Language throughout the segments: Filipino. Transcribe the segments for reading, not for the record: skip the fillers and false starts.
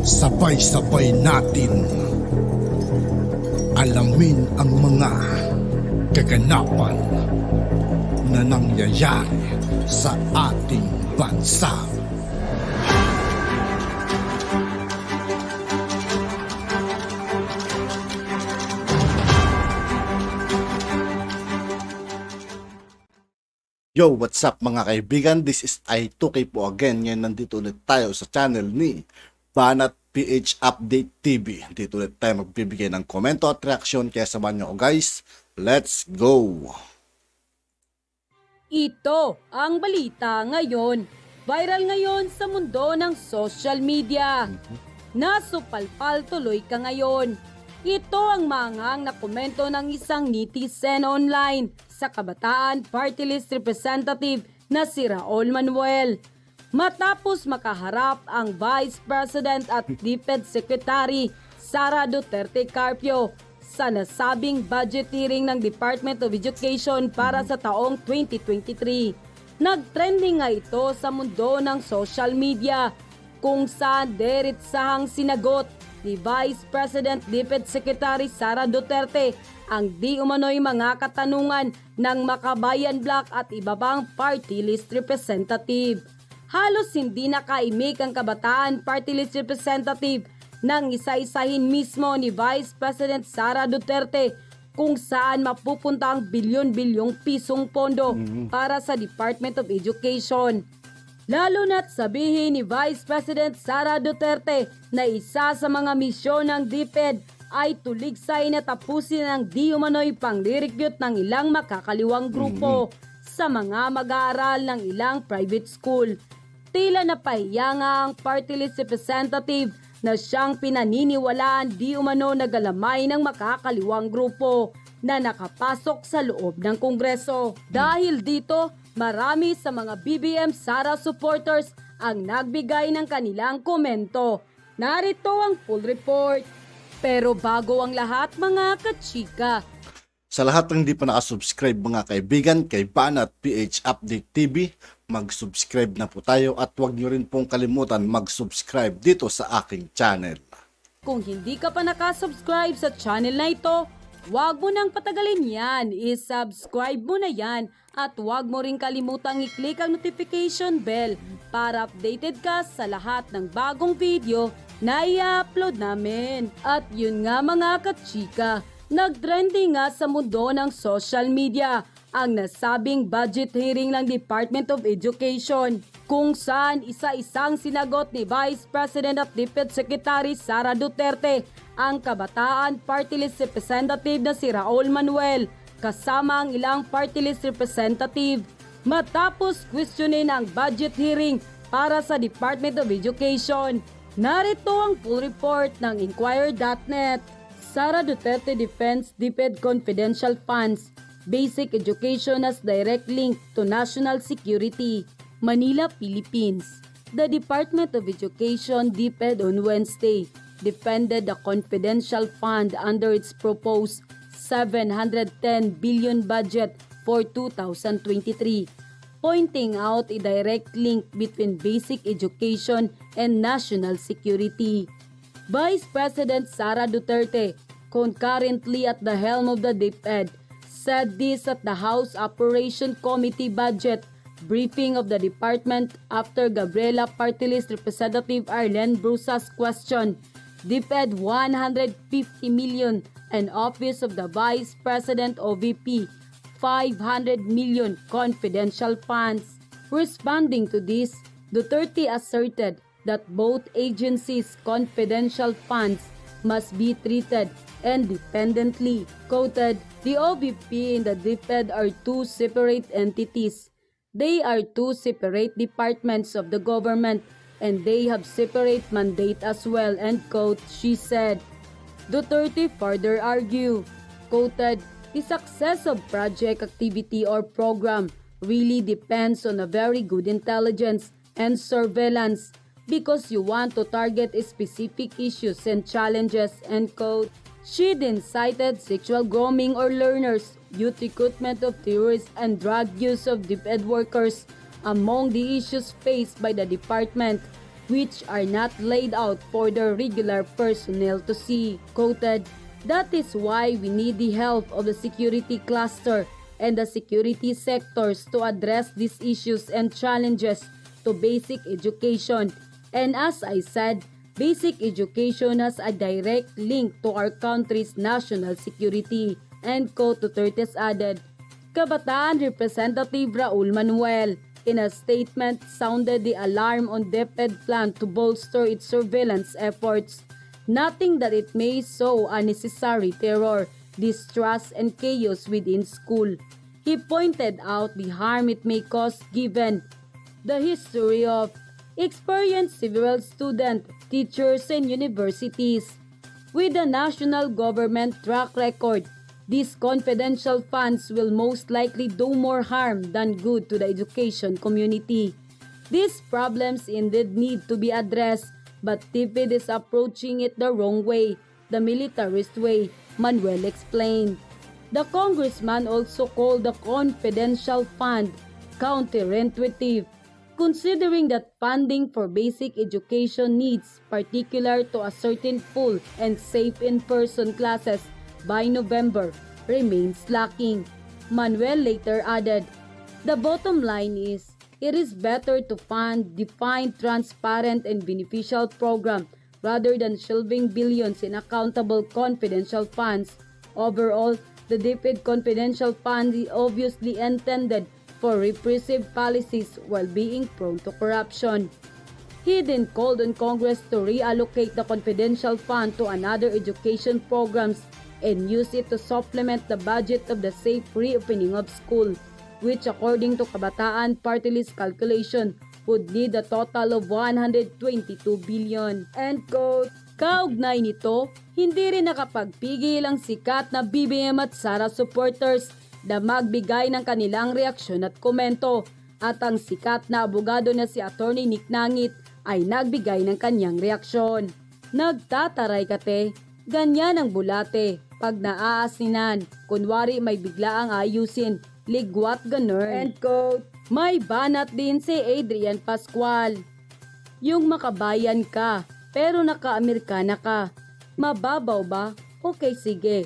Sabay-sabay natin alamin ang mga kaganapan na nangyayari sa ating bansa. Yo, what's up mga kaibigan? This is TOO KAYE po again. Ngayon nandito ulit tayo sa channel ni Banat PH Update TV. Dito ulit tayo magbibigay ng komento at reaksyon. Kaya samahan nyo ako guys. Let's go! Ito ang balita ngayon. Viral ngayon sa mundo ng social media. Nasupalpal tuloy ka ngayon. Ito ang mangang na komento ng isang netizen online sa Kabataan Party List Representative na si Raul Manuel. Matapos makaharap ang Vice President at DepEd Secretary Sara Duterte Carpio sa nasabing budget hearing ng Department of Education para sa taong 2023. Nagtrending nga ito sa mundo ng social media kung saan diretsahang sinagot ni Vice President DepEd Secretary Sara Duterte ang di umano'y mga katanungan ng Makabayan Bloc at iba pang party list representative. Halos hindi nakaimik ang Kabataan Party List Representative nang isa-isahin mismo ni Vice President Sara Duterte kung saan mapupunta ang bilyon-bilyong pisong pondo para sa Department of Education. Lalo na't sabihin ni Vice President Sara Duterte na isa sa mga misyon ng DepEd ay tuligsay na tapusin ang di umano'y pang-recruit ng ilang makakaliwang grupo sa mga mag-aaral ng ilang private school. Tila napahiya nga ang party list representative na siyang pinaniniwalaan di umano nagalamay ng makakaliwang grupo na nakapasok sa loob ng Kongreso. Dahil dito, marami sa mga BBM-SARA supporters ang nagbigay ng kanilang komento. Narito ang full report. Pero bago ang lahat mga kachika, Sa lahat ng hindi pa nakasubscribe mga kaibigan kay Banat PH Update TV, mag-subscribe na po tayo at huwag nyo rin pong kalimutan mag-subscribe dito sa aking channel. kung hindi ka pa nakasubscribe sa channel na ito, huwag mo nang patagalin yan. I-subscribe mo na yan at huwag mo rin kalimutang i-click ang notification bell para updated ka sa lahat ng bagong video na i-upload namin. At yun nga mga kachika, nag-trending nga sa mundo ng social media ang nasabing budget hearing ng Department of Education kung saan isa-isang sinagot ni Vice President at DepEd Secretary Sara Duterte ang Kabataan Party List Representative na si Raul Manuel kasama ang ilang party list representative matapos questionin ang budget hearing para sa Department of Education. Narito ang full report ng Inquirer.net. Sara Duterte defends DepEd confidential funds. Basic education as direct link to national security. Manila, Philippines. The Department of Education, DepEd, on Wednesday defended the confidential fund under its proposed 710 billion budget for 2023, pointing out a direct link between basic education and national security. Vice President Sara Duterte, concurrently at the helm of the DepEd, said this at the House Operation Committee budget briefing of the department after Gabriela Party List Representative Arlen Brusa's question. DepEd 150 million and Office of the Vice President OVP 500 million confidential funds. Responding to this, Duterte asserted that both agencies' confidential funds must be treated independently. Quoted, the OVP and the DepEd are two separate entities. They are two separate departments of the government and they have separate mandate as well, end quote, she said. Duterte further argued, quoted, the success of project activity or program really depends on a very good intelligence and surveillance because you want to target specific issues and challenges, end quote. She then cited sexual grooming or learners, youth recruitment of terrorists and drug use of DepEd workers among the issues faced by the department, which are not laid out for the regular personnel to see. Quoted, "That is why we need the help of the security cluster and the security sectors to address these issues and challenges to basic education. And as I said, basic education has a direct link to our country's national security." End quote. Duterte added. Kabataan Representative Raul Manuel, in a statement, sounded the alarm on DepEd plan to bolster its surveillance efforts, noting that it may sow unnecessary terror, distrust, and chaos within school. He pointed out the harm it may cause given the history of experienced several students, teachers, and universities. With the national government track record, these confidential funds will most likely do more harm than good to the education community. These problems indeed need to be addressed, but TPID is approaching it the wrong way, the militarist way, Manuel explained. The congressman also called the confidential fund counterintuitive, considering that funding for basic education needs, particular to a certain full and safe in-person classes by November, remains lacking. Manuel later added, "The bottom line is, it is better to fund defined, transparent, and beneficial program rather than shelving billions in accountable confidential funds. Overall, the DepEd confidential fund is obviously intended for repressive policies while being prone to corruption." He then called on Congress to reallocate the confidential fund to another education programs and use it to supplement the budget of the safe reopening of school, which according to Kabataan Party List calculation would need a total of 122 billion. End quote. Kaugnay nito, hindi rin nakapagpigil ang sikat na BBM at SARA supporters na magbigay ng kanilang reaksyon at komento, at ang sikat na abogado na si Attorney Nick Nangit ay nagbigay ng kanyang reaksyon. "Nagtataray kate, ganyan ang bulate. Pag naaasinan, kunwari may bigla ang ayusin, ligwat ganun." End quote. May banat din si Adrian Pascual. "Yung makabayan ka, pero naka-Amerikana ka. Mababaw ba? Okay, sige.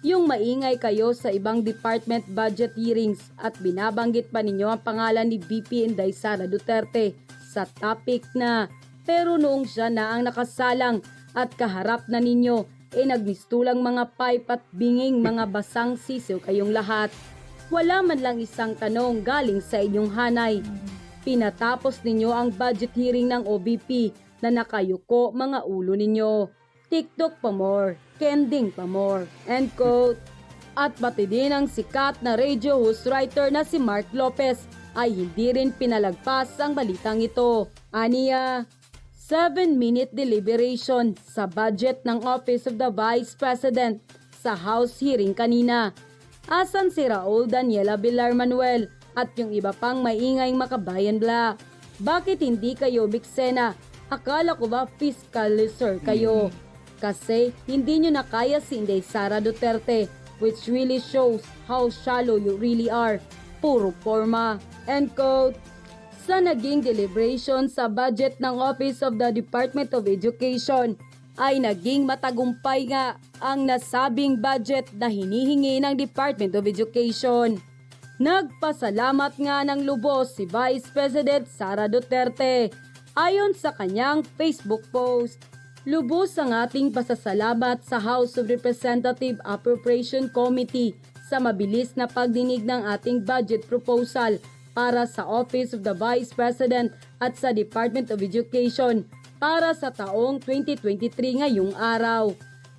Yung maingay kayo sa ibang department budget hearings at binabanggit pa ninyo ang pangalan ni VP Inday Sara Duterte sa topic na, pero noong siya na ang nakasalang at kaharap na ninyo, nagmistulang mga pipe at binging mga basang sisiw kayong lahat. Wala man lang isang tanong galing sa inyong hanay. Pinatapos ninyo ang budget hearing ng OBP na nakayuko mga ulo ninyo. TikTok pa more, kending pa more." End quote. At pati din ang sikat na radio host writer na si Mark Lopez ay hindi rin pinalagpas ang balitang ito. Aniya, 7-minute deliberation sa budget ng Office of the Vice President sa House hearing kanina. Asan si Raul Daniela Villar Manuel at yung iba pang maingayng makabayan bla? Bakit hindi kayo biksena? Akala ko ba fiscalizer kayo? Kasi hindi nyo na kaya si Inday Sara Duterte, which really shows how shallow you really are. Puro forma." End quote. Sa naging deliberation sa budget ng Office of the Department of Education, ay naging matagumpay nga ang nasabing budget na hinihingi ng Department of Education. Nagpasalamat nga ng lubos si Vice President Sara Duterte. Ayon sa kanyang Facebook post, "Lubos ang ating pasasalamat sa House of Representative Appropriation Committee sa mabilis na pagdinig ng ating budget proposal para sa Office of the Vice President at sa Department of Education para sa taong 2023 ngayong araw.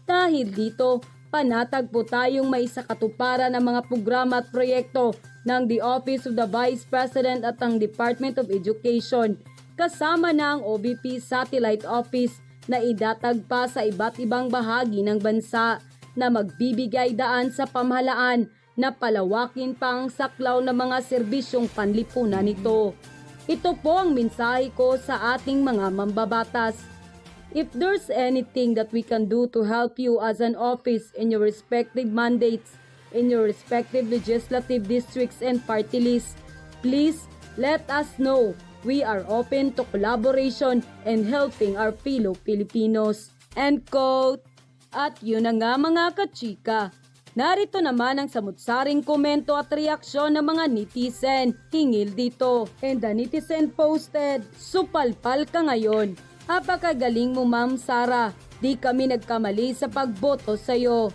Dahil dito, panatag po tayong maisakatuparan ng mga programa at proyekto ng the Office of the Vice President at ang Department of Education, kasama na ang OBP Satellite Office na idatag pa sa iba't ibang bahagi ng bansa na magbibigay daan sa pamahalaan na palawakin pa ang saklaw ng mga serbisyong panlipunan nito. Ito po ang mensahe ko sa ating mga mambabatas. If there's anything that we can do to help you as an office in your respective mandates, in your respective legislative districts and party lists, please Let us know. We are open to collaboration and helping our fellow Filipinos. End quote. At yun na nga mga kachika. Narito naman ang samutsaring komento at reaksyon ng mga netizen hingil dito. And the netizen posted, "Supalpal ka ngayon. Apakagaling mo Ma'am Sara. Di kami nagkamali sa pagboto sa'yo.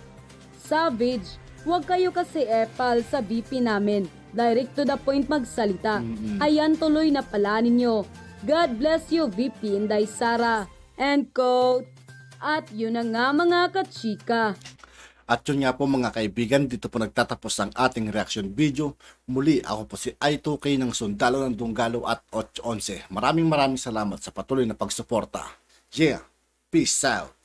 Savage, huwag kayo kasi epal sa VP namin. Direct to the point magsalita. Ayan tuloy na pala ninyo. God bless you VP Inday Sara." End quote. At yun na nga mga kachika. At yun nga po mga kaibigan, dito po nagtatapos ang ating reaction video. Muli, ako po si I2K ng Sundalo ng Dunggalo at 811. Maraming salamat sa patuloy na pagsuporta. Yeah, peace out.